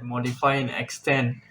modify and extend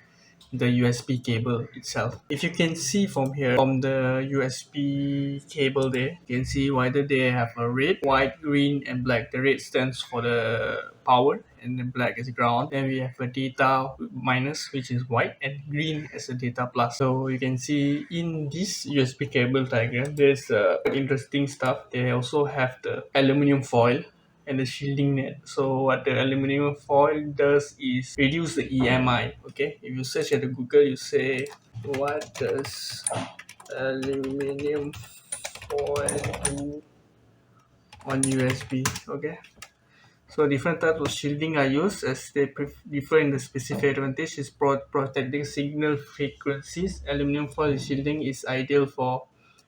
the USB cable itself. If you can see from here, from the USB cable there, you can see whether they have a red, white, green and black. The red stands for the power and the black is ground. Then we have a data minus, which is white, and green as a data plus. So you can see in this USB cable diagram, there's interesting stuff. They also have the aluminum foil and the shielding net. So what the aluminum foil does is reduce the EMI. Okay, if you search at the Google, you say what does aluminum foil do on USB? Okay, so different types of shielding are used as they differ in the specific advantage is protecting signal frequencies. Aluminum foil shielding is ideal for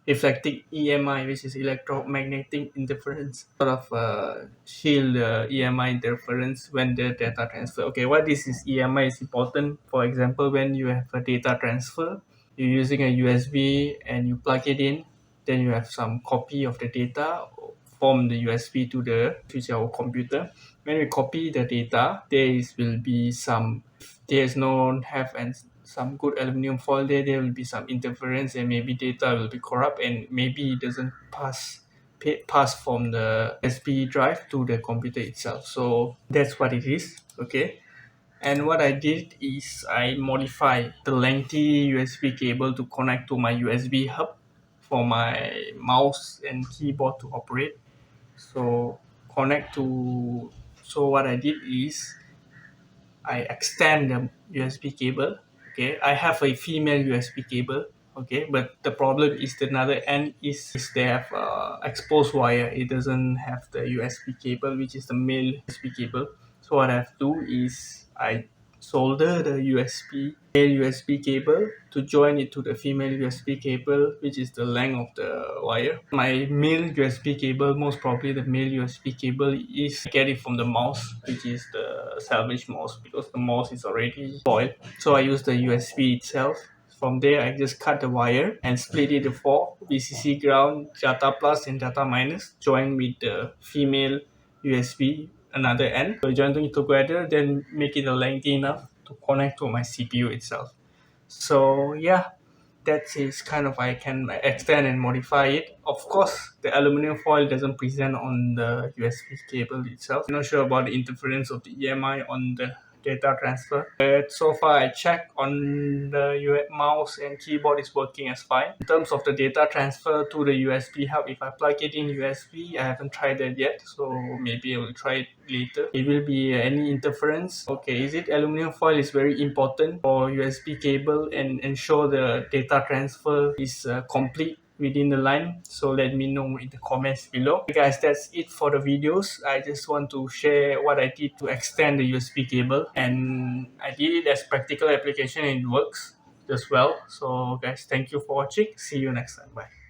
reflecting EMI, which is electromagnetic interference, sort of shield the EMI interference when the data transfer. Okay, what this is EMI is important. For example, when you have a data transfer, you're using a USB and you plug it in, then you have some copy of the data from the USB to the our computer. When we copy the data, will be some there is no have and some good aluminum foil there will be some interference and maybe data will be corrupt and maybe it doesn't pass from the USB drive to the computer itself. So that's what it is. Okay. And what I did is I modified the lengthy USB cable to connect to my USB hub for my mouse and keyboard to operate. So connect to so what I did is I extend the USB cable. Okay, I have a female USB cable. Okay, but the problem is the another end is they have exposed wire. It doesn't have the USB cable, which is the male USB cable. So what I have to do is I solder the male USB cable to join it to the female USB cable, which is the length of the wire. My male USB cable, most probably the male USB cable is get it from the mouse, which is the salvage mouse because the mouse is already spoiled. So I use the USB itself. From there, I just cut the wire and split it into four: VCC ground, data plus, and data minus. Join with the female USB another end. So join it together, then make it lengthy enough to connect to my CPU itself. So yeah, that is kind of I can extend and modify it. Of course, the aluminum foil doesn't present on the USB cable itself. I'm not sure about the interference of the EMI on the data transfer. But so far, I checked on the mouse and keyboard is working as fine. In terms of the data transfer to the USB hub, if I plug it in USB, I haven't tried that yet, so maybe I will try it later. It will be any interference. Okay, is it aluminum foil is very important for USB cable and ensure the data transfer is complete within the line. So let me know in the comments below. Okay guys, that's it for the videos. I just want to share what I did to extend the USB cable, and I did it as practical application and it works as well. So guys, thank you for watching. See you next time. Bye.